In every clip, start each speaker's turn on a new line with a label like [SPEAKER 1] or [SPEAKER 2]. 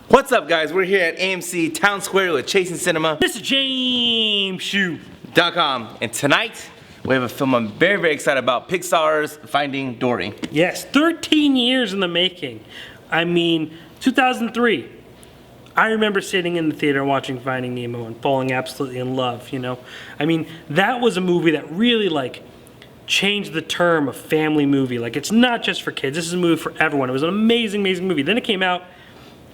[SPEAKER 1] What's up, guys? We're here at AMC Town Square with Chasing Cinema.
[SPEAKER 2] Mr. James Shoe.com.
[SPEAKER 1] And tonight, we have a film I'm very, very excited about. Pixar's Finding Dory.
[SPEAKER 2] Yes, 13 years in the making. I mean, 2003. I remember sitting in the theater and watching Finding Nemo and falling absolutely in love, you know? I mean, that was a movie that really, changed the term of family movie. Like, it's not just for kids. This is a movie for everyone. It was an amazing, amazing movie. Then it came out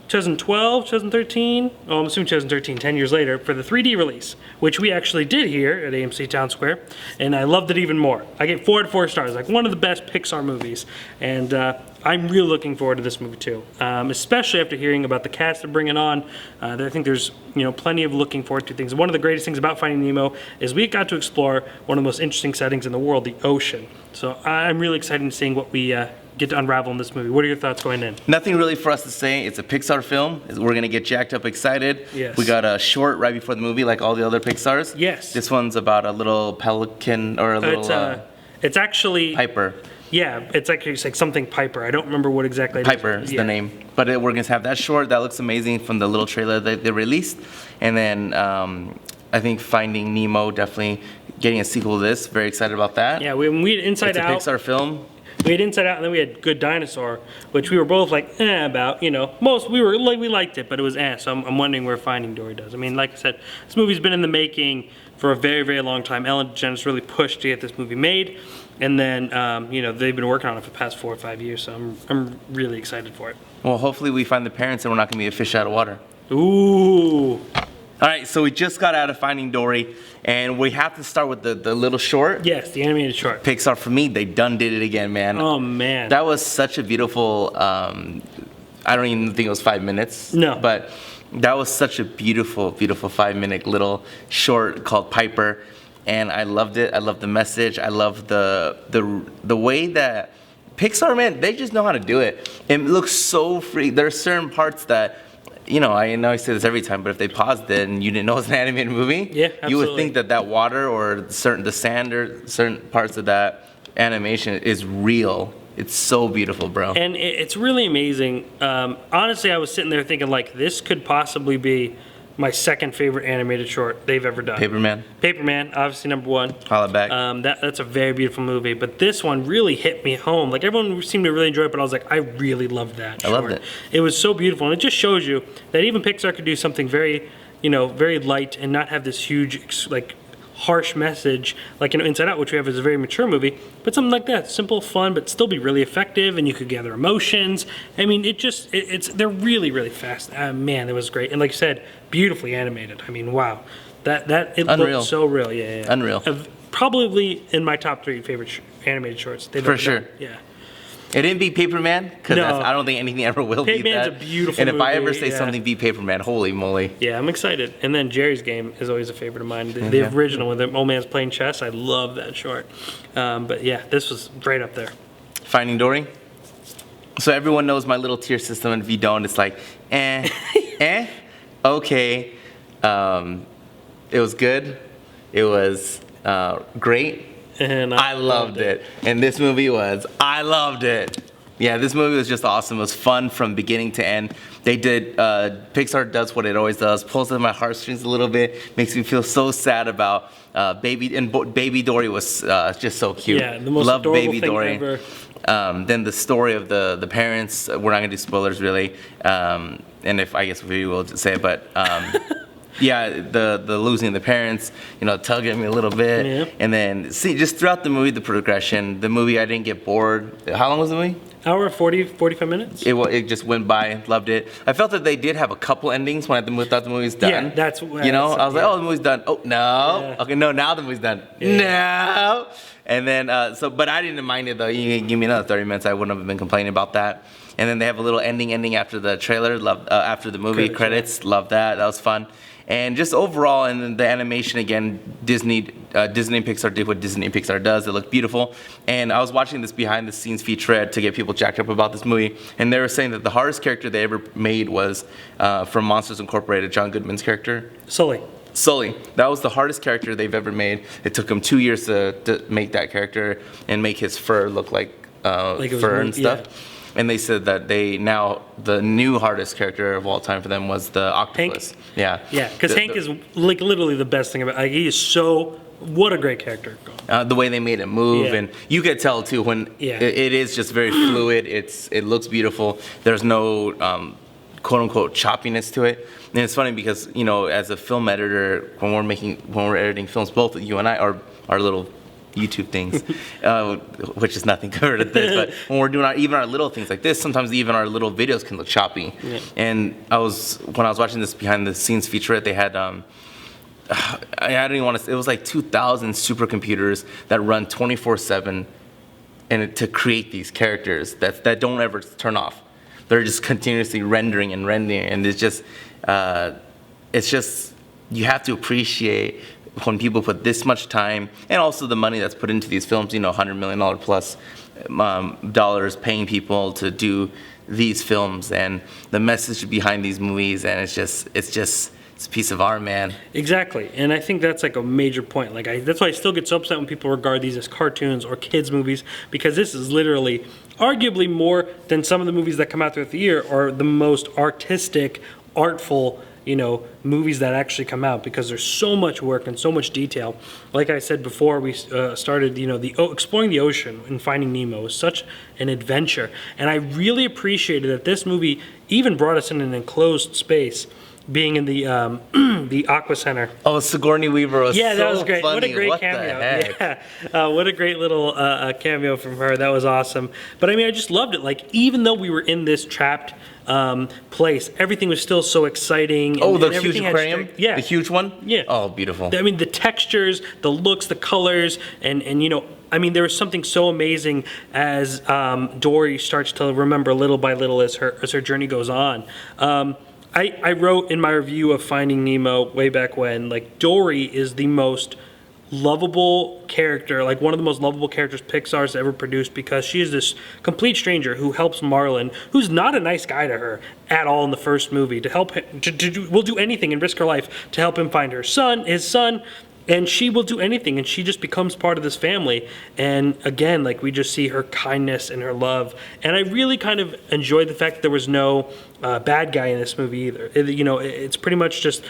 [SPEAKER 2] 2012, 2013, I'm assuming 2013, 10 years later, for the 3D release, which we actually did here at AMC Town Square, and I loved it even more. I gave 4 out of 4 stars, like one of the best Pixar movies, and I'm really looking forward to this movie too, especially after hearing about the cast they're bringing on. I think there's plenty of looking forward to things. One of the greatest things about Finding Nemo is we got to explore one of the most interesting settings in the world, the ocean. So I'm really excited in seeing what we get to unravel in this movie. What are your thoughts going in?
[SPEAKER 1] Nothing really for us to say. It's a Pixar film. We're gonna get jacked up excited.
[SPEAKER 2] Yes.
[SPEAKER 1] We got a short right before the movie, like all the other Pixars.
[SPEAKER 2] Yes.
[SPEAKER 1] This one's about a little pelican or a little
[SPEAKER 2] it's actually
[SPEAKER 1] Piper.
[SPEAKER 2] Yeah, it's like something Piper. I don't remember what exactly it
[SPEAKER 1] Piper is the name. But we're gonna have that short. That looks amazing from the little trailer that they released. And then I think Finding Nemo, definitely getting a sequel to this. Very excited about that.
[SPEAKER 2] Yeah, we had Inside Out.
[SPEAKER 1] It's a Pixar film.
[SPEAKER 2] We had Inside Out, and then we had Good Dinosaur, which we were both like, about, most, we liked it, but it was So I'm wondering where Finding Dory does. I mean, like I said, this movie's been in the making for a very, very long time. Ellen DeGeneres really pushed to get this movie made, and then, they've been working on it for the past 4 or 5 years, so I'm really excited for it.
[SPEAKER 1] Well, hopefully we find the parents and we're not gonna be a fish out of water.
[SPEAKER 2] Ooh.
[SPEAKER 1] All right, so we just got out of Finding Dory, and we have to start with the little short.
[SPEAKER 2] Yes, the animated short.
[SPEAKER 1] Pixar, for me, they done did it again, man.
[SPEAKER 2] Oh, man.
[SPEAKER 1] That was such a beautiful, I don't even think it was 5 minutes.
[SPEAKER 2] No.
[SPEAKER 1] But that was such a beautiful, beautiful 5-minute little short called Piper, and I loved it. I loved the message. I loved the way that Pixar, man, they just know how to do it. It looks so free. There are certain parts that, I know I say this every time, but if they paused it and you didn't know it was an animated movie,
[SPEAKER 2] yeah, absolutely.
[SPEAKER 1] You would think that water or the sand or certain parts of that animation is real. It's so beautiful, bro.
[SPEAKER 2] And it's really amazing. Honestly, I was sitting there thinking, this could possibly be my second favorite animated short they've ever done.
[SPEAKER 1] Paperman.
[SPEAKER 2] Paperman, obviously number 1.
[SPEAKER 1] Holla back.
[SPEAKER 2] That's a very beautiful movie, but this one really hit me home. Everyone seemed to really enjoy it, but I was like, I really loved that short.
[SPEAKER 1] I loved it.
[SPEAKER 2] It was so beautiful, and it just shows you that even Pixar could do something very, very light and not have this huge, harsh message like Inside Out, which we have as a very mature movie, but something like that, simple, fun, but still be really effective, and you could gather emotions. I mean, they're really, really fast. Man, it was great, and like you said, beautifully animated. I mean, wow, it
[SPEAKER 1] Unreal.
[SPEAKER 2] looked so real. Yeah.
[SPEAKER 1] Unreal.
[SPEAKER 2] Probably in my top 3 favorite animated shorts.
[SPEAKER 1] For sure.
[SPEAKER 2] Yeah.
[SPEAKER 1] It didn't beat Paperman, because
[SPEAKER 2] No.
[SPEAKER 1] I don't think anything ever will beat that.
[SPEAKER 2] Paperman's a beautiful
[SPEAKER 1] And if I
[SPEAKER 2] movie,
[SPEAKER 1] ever say
[SPEAKER 2] yeah.
[SPEAKER 1] something beat Paperman, holy moly.
[SPEAKER 2] Yeah, I'm excited. And then Jerry's Game is always a favorite of mine. The original, when the old man's playing chess, I love that short. But yeah, this was right up there.
[SPEAKER 1] Finding Dory. So everyone knows my little tier system, and if you don't, it's like, okay. It was good. It was great.
[SPEAKER 2] And
[SPEAKER 1] I loved it. And this movie I loved it. Yeah, this movie was just awesome. It was fun from beginning to end. They did, Pixar does what it always does, pulls at my heartstrings a little bit, makes me feel so sad about Baby Dory was just so cute.
[SPEAKER 2] Yeah, the most
[SPEAKER 1] Loved
[SPEAKER 2] adorable
[SPEAKER 1] Baby
[SPEAKER 2] thing
[SPEAKER 1] Dory.
[SPEAKER 2] ever.
[SPEAKER 1] Then the story of the parents, we're not gonna do spoilers really. And I guess we will just say it, but yeah, the losing the parents, tug at me a little bit.
[SPEAKER 2] Yeah.
[SPEAKER 1] And then just throughout the movie, the progression, the movie, I didn't get bored. How long was the movie?
[SPEAKER 2] Hour 40, 45 minutes?
[SPEAKER 1] It just went by, loved it. I felt that they did have a couple endings when I thought the movie was done.
[SPEAKER 2] Yeah, that's
[SPEAKER 1] I was like, oh, the movie's done. Oh, no.
[SPEAKER 2] Yeah.
[SPEAKER 1] Okay, no, now the movie's done.
[SPEAKER 2] Yeah.
[SPEAKER 1] No. And then, but I didn't mind it though. You can give me another 30 minutes, I wouldn't have been complaining about that. And then they have a little ending after the trailer, after the movie credits. Love that. That was fun. And just overall, and then the animation again, Disney and Pixar did what Disney and Pixar does. It looked beautiful. And I was watching this behind-the-scenes featurette to get people jacked up about this movie, and they were saying that the hardest character they ever made was from Monsters Incorporated, John Goodman's character.
[SPEAKER 2] Sully.
[SPEAKER 1] That was the hardest character they've ever made. It took them 2 years to make that character and make his fur look like fur and stuff. and they said that the new hardest character of all time for them was the octopus.
[SPEAKER 2] Hank?
[SPEAKER 1] Yeah.
[SPEAKER 2] Yeah, because Hank is like literally the best thing about. Like, he is so. What a great character.
[SPEAKER 1] The way they made it move,
[SPEAKER 2] Yeah.
[SPEAKER 1] and you could tell too when
[SPEAKER 2] Yeah.
[SPEAKER 1] it is just very fluid. It looks beautiful. There's no quote unquote choppiness to it. And it's funny because as a film editor, when we're editing films, both you and I are our little YouTube things, which is nothing compared to this. But when we're doing even our little things like this, sometimes even our little videos can look choppy.
[SPEAKER 2] Yeah.
[SPEAKER 1] And when I was watching this behind the scenes featurette, they had. I don't even want to. It was like 2,000 supercomputers that run 24/7, and to create these characters that don't ever turn off. They're just continuously rendering, and it's just you have to appreciate when people put this much time and also the money that's put into these films. $100 million plus dollars paying people to do these films and the message behind these movies, and it's a piece of art, man.
[SPEAKER 2] Exactly, and I think that's like a major point. That's why I still get so upset when people regard these as cartoons or kids movies, because this is literally, arguably more than some of the movies that come out throughout the year, are the most artistic, artful, movies that actually come out, because there's so much work and so much detail. Like I said before, we started, exploring the ocean and Finding Nemo was such an adventure, and I really appreciated that this movie even brought us in an enclosed space. Being in the the Aqua Center.
[SPEAKER 1] Oh, Sigourney Weaver was
[SPEAKER 2] that was great.
[SPEAKER 1] funny.
[SPEAKER 2] What a great
[SPEAKER 1] What
[SPEAKER 2] cameo.
[SPEAKER 1] the heck?
[SPEAKER 2] Yeah, what a great little cameo from her. That was awesome. But I mean, I just loved it. Like, even though we were in this trapped place, everything was still so exciting.
[SPEAKER 1] Oh,
[SPEAKER 2] and
[SPEAKER 1] the huge aquarium?
[SPEAKER 2] Yeah.
[SPEAKER 1] The huge one?
[SPEAKER 2] Yeah.
[SPEAKER 1] Oh, beautiful.
[SPEAKER 2] I mean, the textures, the looks, the colors, and I mean, there was something so amazing as Dory starts to remember little by little as her journey goes on. I wrote in my review of Finding Nemo way back when, like, Dory is the most lovable character, like one of the most lovable characters Pixar's ever produced, because she is this complete stranger who helps Marlin, who's not a nice guy to her at all in the first movie, to help him, will do anything and risk her life to help him find his son, and she will do anything, and she just becomes part of this family. And again, like, we just see her kindness and her love. And I really kind of enjoyed the fact that there was no bad guy in this movie either. It's pretty much just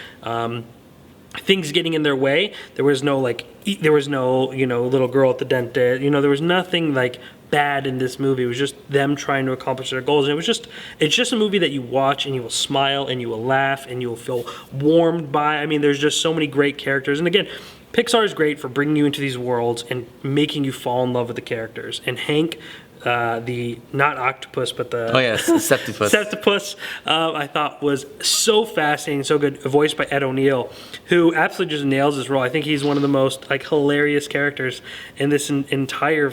[SPEAKER 2] things getting in their way. There was no little girl at the dentist. There was nothing like bad in this movie. It was just them trying to accomplish their goals. And it's just a movie that you watch and you will smile and you will laugh and you will feel warmed by. I mean, there's just so many great characters. And again, Pixar is great for bringing you into these worlds and making you fall in love with the characters. And Hank, the not octopus, but the
[SPEAKER 1] Septipus.
[SPEAKER 2] Septipus, I thought was so fascinating, so good, voiced by Ed O'Neill, who absolutely just nails his role. I think he's one of the most hilarious characters in this entire,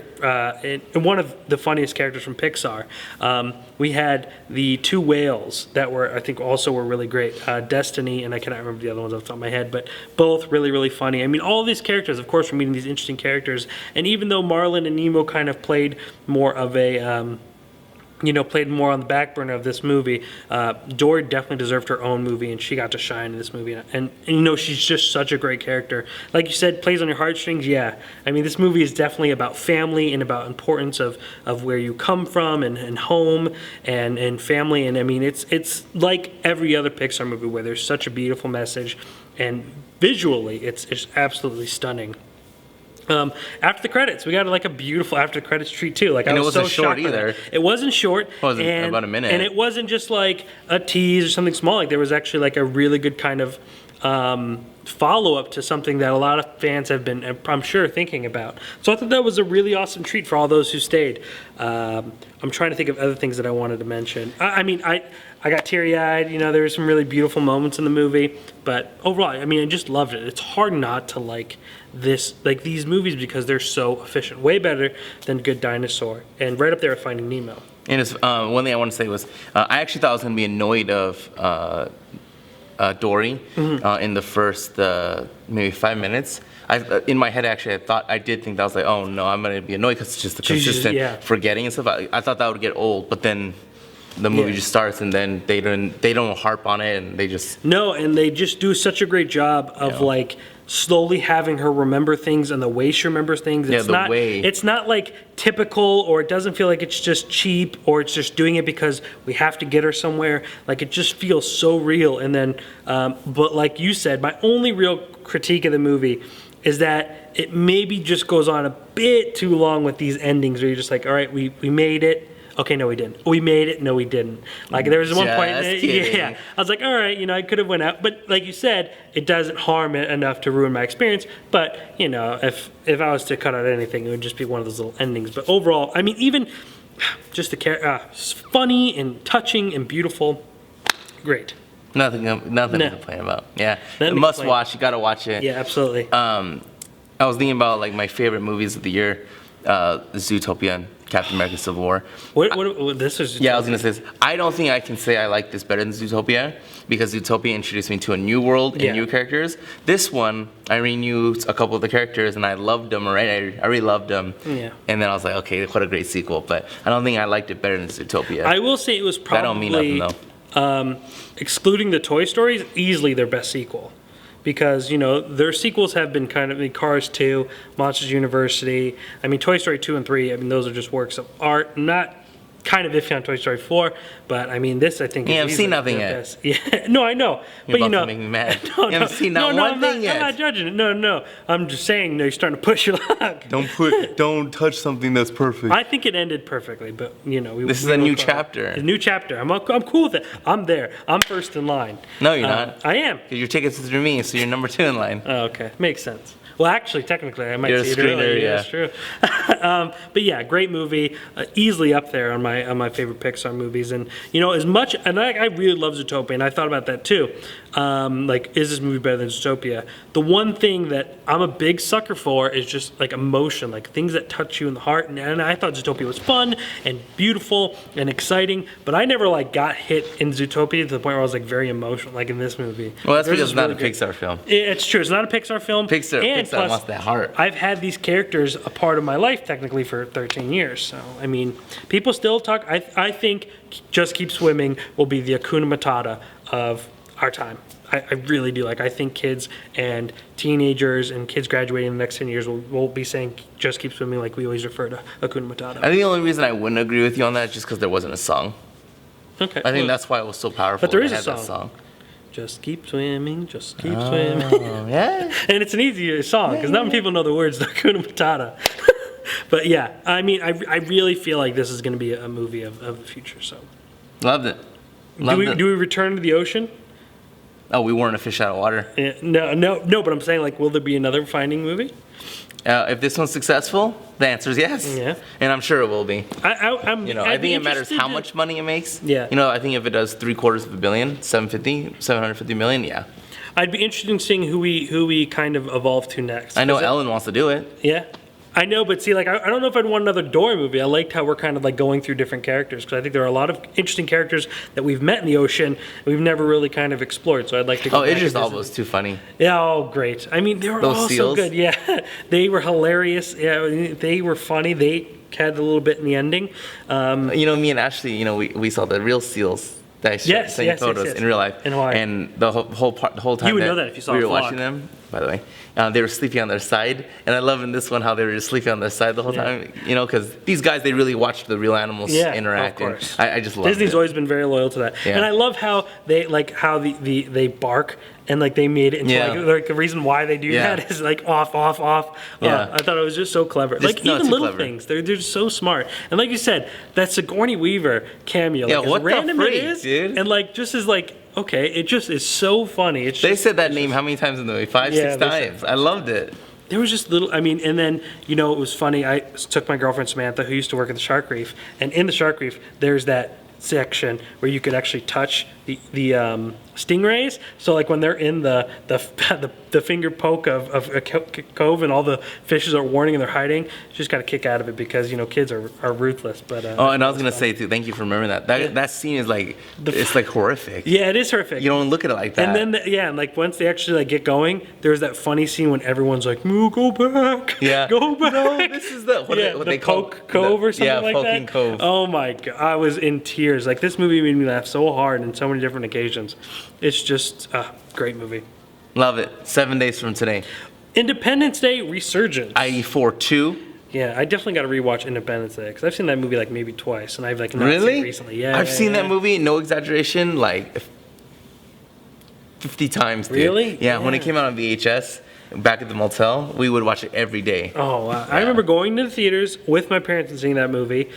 [SPEAKER 2] one of the funniest characters from Pixar. We had the two whales that I think also were really great, Destiny, and I cannot remember the other ones off the top of my head, but both really, really funny. I mean, all these characters, of course, we're meeting these interesting characters, and even though Marlin and Nemo kind of played more of a, played more on the back burner of this movie, Dory definitely deserved her own movie, and she got to shine in this movie. And she's just such a great character. Like you said, plays on your heartstrings, yeah. I mean, this movie is definitely about family and about importance of where you come from and home and family. And I mean, it's like every other Pixar movie where there's such a beautiful message, and visually, it's absolutely stunning. After the credits, we got a beautiful after the credits treat too.
[SPEAKER 1] And it wasn't short either.
[SPEAKER 2] It wasn't short.
[SPEAKER 1] It wasn't about a minute.
[SPEAKER 2] And it wasn't just like a tease or something small. Like, there was actually like a really good kind of follow-up to something that a lot of fans have been, I'm sure, thinking about. So I thought that was a really awesome treat for all those who stayed. I'm trying to think of other things that I wanted to mention. I got teary-eyed. There were some really beautiful moments in the movie, but overall, I mean, I just loved it. It's hard not to like these movies, because they're so efficient. Way better than Good Dinosaur, and right up there with Finding Nemo.
[SPEAKER 1] And it's, one thing I want to say was, I actually thought I was going to be annoyed of Dory in the first maybe 5 minutes. In my head, actually, I did think that. I was like, oh no, I'm going to be annoyed because it's just the consistent forgetting and stuff. I thought that would get old, but then the movie
[SPEAKER 2] Yeah.
[SPEAKER 1] just starts, and then they don't harp on it, and they just
[SPEAKER 2] No, and they just do such a great job of
[SPEAKER 1] Yeah.
[SPEAKER 2] like slowly having her remember things and the way she remembers things.
[SPEAKER 1] Yeah,
[SPEAKER 2] It's
[SPEAKER 1] the
[SPEAKER 2] not,
[SPEAKER 1] way.
[SPEAKER 2] It's not like typical, or it doesn't feel like it's just cheap, or it's just doing it because we have to get her somewhere. Like it just feels so real. And then, but like you said, my only real critique of the movie is that it maybe just goes on a bit too long with these endings where you're just like, all right, we made it. Okay, no, we didn't. We made it. No, we didn't. Like there was one point,
[SPEAKER 1] Just kidding.
[SPEAKER 2] yeah, I was like, all right, I could have went out, but like you said, it doesn't harm it enough to ruin my experience. But if I was to cut out anything, it would just be one of those little endings. But overall, I mean, even just the funny and touching and beautiful, great.
[SPEAKER 1] nothing to complain about. Yeah,
[SPEAKER 2] Nothing to
[SPEAKER 1] must
[SPEAKER 2] complain.
[SPEAKER 1] watch. You gotta watch it.
[SPEAKER 2] Yeah, absolutely.
[SPEAKER 1] I was thinking about like my favorite movies of the year, Zootopia and Captain America: Civil War.
[SPEAKER 2] What this is?
[SPEAKER 1] Yeah, I was gonna say this. I don't think I can say I like this better than Zootopia because Zootopia introduced me to a new world and
[SPEAKER 2] Yeah.
[SPEAKER 1] new characters. This one, I already knew a couple of the characters and I loved them already. I already loved them.
[SPEAKER 2] Yeah.
[SPEAKER 1] And then I was like, okay, what a great sequel. But I don't think I liked it better than Zootopia.
[SPEAKER 2] I will say it was
[SPEAKER 1] that don't mean nothing
[SPEAKER 2] probably,
[SPEAKER 1] though.
[SPEAKER 2] excluding the Toy Stories, easily their best sequel. Because, their sequels have been kind of, Cars 2, Monsters University. I mean, Toy Story 2 and 3, those are just works of art. I'm not kind of iffy on Toy Story 4, but I mean, this I think
[SPEAKER 1] Yeah,
[SPEAKER 2] is
[SPEAKER 1] I've
[SPEAKER 2] easily
[SPEAKER 1] seen nothing
[SPEAKER 2] their
[SPEAKER 1] yet.
[SPEAKER 2] best. Yeah, no, I know.
[SPEAKER 1] You're
[SPEAKER 2] But
[SPEAKER 1] about to make me mad. You haven't seen not one thing yet.
[SPEAKER 2] I'm not judging it. No. I'm just saying, you're starting to push your luck.
[SPEAKER 1] Don't touch something that's perfect.
[SPEAKER 2] I think it ended perfectly, but
[SPEAKER 1] This is a new chapter.
[SPEAKER 2] A new chapter. I'm cool with it. I'm there. I'm first in line.
[SPEAKER 1] No, you're not.
[SPEAKER 2] I am.
[SPEAKER 1] Because your tickets are through me, so you're number 2 in line.
[SPEAKER 2] Oh, okay, makes sense. Well, actually, technically, I might
[SPEAKER 1] You're a
[SPEAKER 2] see it
[SPEAKER 1] screener,
[SPEAKER 2] early.
[SPEAKER 1] yeah.
[SPEAKER 2] That's true. But yeah, great movie, easily up there on my favorite Pixar movies. And as much, and I really love Zootopia, and I thought about that too. Is this movie better than Zootopia? The one thing that I'm a big sucker for is just like emotion, like things that touch you in the heart. And I thought Zootopia was fun and beautiful and exciting, but I never got hit in Zootopia to the point where I was very emotional, like in this movie.
[SPEAKER 1] Well, that's
[SPEAKER 2] Theirs
[SPEAKER 1] because
[SPEAKER 2] is
[SPEAKER 1] it's not
[SPEAKER 2] really
[SPEAKER 1] a Pixar film.
[SPEAKER 2] It's true. It's not a Pixar film.
[SPEAKER 1] Pixar
[SPEAKER 2] Plus,
[SPEAKER 1] wants that heart.
[SPEAKER 2] I've had these characters a part of my life technically for 13 years. So, I mean, people still talk. I think Just Keep Swimming will be the Hakuna Matata of our time. I really do. I think kids and teenagers and kids graduating in the next 10 years will be saying Just Keep Swimming like we always refer to Hakuna Matata.
[SPEAKER 1] I think the only reason I wouldn't agree with you on that is just because there wasn't a song.
[SPEAKER 2] Okay.
[SPEAKER 1] I think that's why it was so powerful.
[SPEAKER 2] But there
[SPEAKER 1] they
[SPEAKER 2] is a
[SPEAKER 1] had that
[SPEAKER 2] song. Just keep swimming, just keep swimming.
[SPEAKER 1] Oh, yeah.
[SPEAKER 2] And it's an easier song because not many people know the words to Hakuna Matata. But yeah, I mean, I really feel like this is going to be a movie of the future. So,
[SPEAKER 1] Loved it.
[SPEAKER 2] do we return to the ocean?
[SPEAKER 1] Oh, we weren't a fish out of water.
[SPEAKER 2] Yeah, no. But I'm saying, will there be another Finding movie?
[SPEAKER 1] If this one's successful, the answer is yes.
[SPEAKER 2] Yeah.
[SPEAKER 1] And I'm sure it will be.
[SPEAKER 2] I
[SPEAKER 1] I think it matters how much money it makes.
[SPEAKER 2] Yeah.
[SPEAKER 1] I think if it does $750 million, 750 million, yeah.
[SPEAKER 2] I'd be interested in seeing who we kind of evolve to next.
[SPEAKER 1] I know
[SPEAKER 2] 'Cause
[SPEAKER 1] Ellen wants to do it.
[SPEAKER 2] Yeah. I know, but see, I don't know if I'd want another Dory movie. I liked how we're kind of going through different characters because I think there are a lot of interesting characters that we've met in the ocean and we've never really kind of explored. So I'd like to go
[SPEAKER 1] Oh,
[SPEAKER 2] back
[SPEAKER 1] Idris
[SPEAKER 2] and visit.
[SPEAKER 1] Elba was too funny.
[SPEAKER 2] Yeah, oh, great. I mean, they were
[SPEAKER 1] Those
[SPEAKER 2] all so
[SPEAKER 1] seals?
[SPEAKER 2] good. Yeah, they were hilarious. Yeah, they were funny. They had a little bit in the ending.
[SPEAKER 1] Me and Ashley, we saw the real seals. That I sent you photos in real life.
[SPEAKER 2] In Hawaii.
[SPEAKER 1] And the whole time
[SPEAKER 2] You would know that if you saw
[SPEAKER 1] we
[SPEAKER 2] a
[SPEAKER 1] were
[SPEAKER 2] vlog.
[SPEAKER 1] watching them, by the way, they were sleeping on their side. And I love in this one how they were just sleeping on their side the whole
[SPEAKER 2] Yeah.
[SPEAKER 1] time. Because these guys, they really watch the real animals
[SPEAKER 2] Yeah,
[SPEAKER 1] interact.
[SPEAKER 2] of course.
[SPEAKER 1] And I just love
[SPEAKER 2] Disney's
[SPEAKER 1] it.
[SPEAKER 2] always been very loyal to that,
[SPEAKER 1] Yeah.
[SPEAKER 2] and I love how they they bark and they made it into
[SPEAKER 1] Yeah.
[SPEAKER 2] the reason why they do
[SPEAKER 1] Yeah.
[SPEAKER 2] that is off. Oh,
[SPEAKER 1] Yeah.
[SPEAKER 2] I thought it was just so clever.
[SPEAKER 1] Just- no,
[SPEAKER 2] even
[SPEAKER 1] too
[SPEAKER 2] little
[SPEAKER 1] clever.
[SPEAKER 2] things, they're just so smart. And like you said, that Sigourney Weaver cameo,
[SPEAKER 1] Yeah,
[SPEAKER 2] as
[SPEAKER 1] what the
[SPEAKER 2] random
[SPEAKER 1] freak,
[SPEAKER 2] it is,
[SPEAKER 1] dude?
[SPEAKER 2] and just is okay, it just is so funny. It's
[SPEAKER 1] They
[SPEAKER 2] just,
[SPEAKER 1] said that name how many times in the movie? 5,
[SPEAKER 2] Yeah,
[SPEAKER 1] 6
[SPEAKER 2] they said-
[SPEAKER 1] times. I loved it.
[SPEAKER 2] There was just little, and then, it was funny. I took my girlfriend Samantha, who used to work at the Shark Reef, and in the Shark Reef, there's that section where you could actually touch the stingrays. So when they're in the finger poke of a cove and all the fishes are warning and they're hiding, you just got to kick out of it because kids are ruthless. But
[SPEAKER 1] Oh, and I was gonna say too. Thank you for remembering that. That scene is it's horrific.
[SPEAKER 2] yeah, it is horrific.
[SPEAKER 1] You don't look at it like that.
[SPEAKER 2] And then once they actually get going, there's that funny scene when everyone's like, "Moo, go back,
[SPEAKER 1] Yeah.
[SPEAKER 2] go back."
[SPEAKER 1] No, this is what
[SPEAKER 2] What
[SPEAKER 1] they call
[SPEAKER 2] Poke Cove or something like
[SPEAKER 1] Poking
[SPEAKER 2] that.
[SPEAKER 1] Cove.
[SPEAKER 2] Oh my god, I was in tears. years. Like, this movie made me laugh so hard on so many different occasions. It's just a great movie.
[SPEAKER 1] Love it. 7 days from today.
[SPEAKER 2] Independence Day Resurgence.
[SPEAKER 1] IE4 2.
[SPEAKER 2] Yeah, I definitely got to rewatch Independence Day because I've seen that movie like maybe twice, and I've like not seen
[SPEAKER 1] Really?
[SPEAKER 2] it recently. Yeah,
[SPEAKER 1] I've seen
[SPEAKER 2] yeah.
[SPEAKER 1] that movie, no exaggeration, like 50 times, dude.
[SPEAKER 2] Really?
[SPEAKER 1] Yeah, when it came out on VHS, back at the motel, we would watch it every day.
[SPEAKER 2] Oh, wow. I remember going to the theaters with my parents and seeing that movie,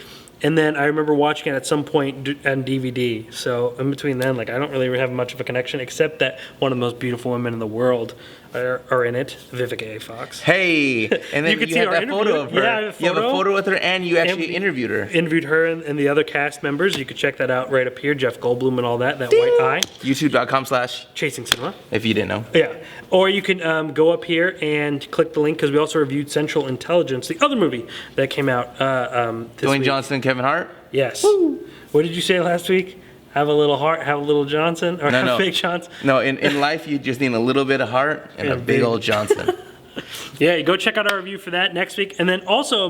[SPEAKER 2] and then I remember watching it at some point on DVD. So in between then, like, I don't really have much of a connection, except that one of the most beautiful women in the world are in it, Vivica A. Fox.
[SPEAKER 1] Hey, and then
[SPEAKER 2] could
[SPEAKER 1] you
[SPEAKER 2] see
[SPEAKER 1] had
[SPEAKER 2] our
[SPEAKER 1] that
[SPEAKER 2] interview.
[SPEAKER 1] photo of her.
[SPEAKER 2] Yeah, I have a
[SPEAKER 1] You have a
[SPEAKER 2] photo.
[SPEAKER 1] photo with her, and you actually
[SPEAKER 2] we
[SPEAKER 1] interviewed her.
[SPEAKER 2] Interviewed her and the other cast members. You could check that out right up here. Jeff Goldblum and all that white eye.
[SPEAKER 1] YouTube.com/
[SPEAKER 2] Chasing Cinema.
[SPEAKER 1] if you didn't know.
[SPEAKER 2] Yeah. Or you can go up here and click the link because we also reviewed Central Intelligence, the other movie that came out this
[SPEAKER 1] Dwayne
[SPEAKER 2] week.
[SPEAKER 1] Johnson and Kevin Hart?
[SPEAKER 2] Yes. What did you say last week? Have a little heart, have a little Johnson, or
[SPEAKER 1] No,
[SPEAKER 2] have
[SPEAKER 1] no.
[SPEAKER 2] fake Johnson?
[SPEAKER 1] No, in life, you just need a little bit of heart and a big old Johnson.
[SPEAKER 2] Yeah, go check out our review for that next week. And then also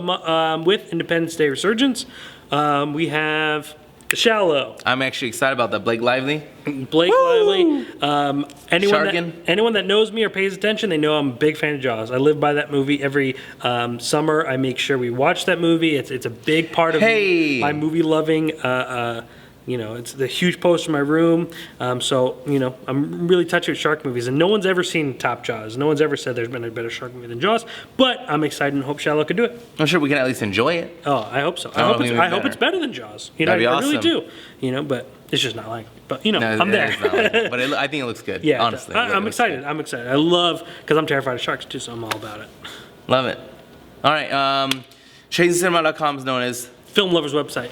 [SPEAKER 2] with Independence Day Resurgence, we have The Shallow.
[SPEAKER 1] I'm actually excited about that. Blake Lively.
[SPEAKER 2] Blake Lively.
[SPEAKER 1] Sharkin.
[SPEAKER 2] Anyone that knows me or pays attention, they know I'm a big fan of Jaws. I live by that movie every summer. I make sure we watch that movie. It's a big part of my movie loving. It's the huge poster in my room. So I'm really touchy with shark movies, and no one's ever seen top Jaws. No one's ever said there's been a better shark movie than Jaws. But I'm excited and hope Shallow could do it.
[SPEAKER 1] I'm sure we can at least enjoy it.
[SPEAKER 2] Oh, I hope so.
[SPEAKER 1] I hope
[SPEAKER 2] it's better than Jaws.
[SPEAKER 1] That'd be
[SPEAKER 2] I really
[SPEAKER 1] awesome.
[SPEAKER 2] do. But it's just not like. But
[SPEAKER 1] No,
[SPEAKER 2] I'm there.
[SPEAKER 1] it's not like it, but I think it looks good.
[SPEAKER 2] Yeah,
[SPEAKER 1] honestly.
[SPEAKER 2] I'm excited. I'm excited. I love because I'm terrified of sharks too, so I'm all about it.
[SPEAKER 1] Love it. All right. ChasingCinema.com is known as
[SPEAKER 2] Film Lovers website.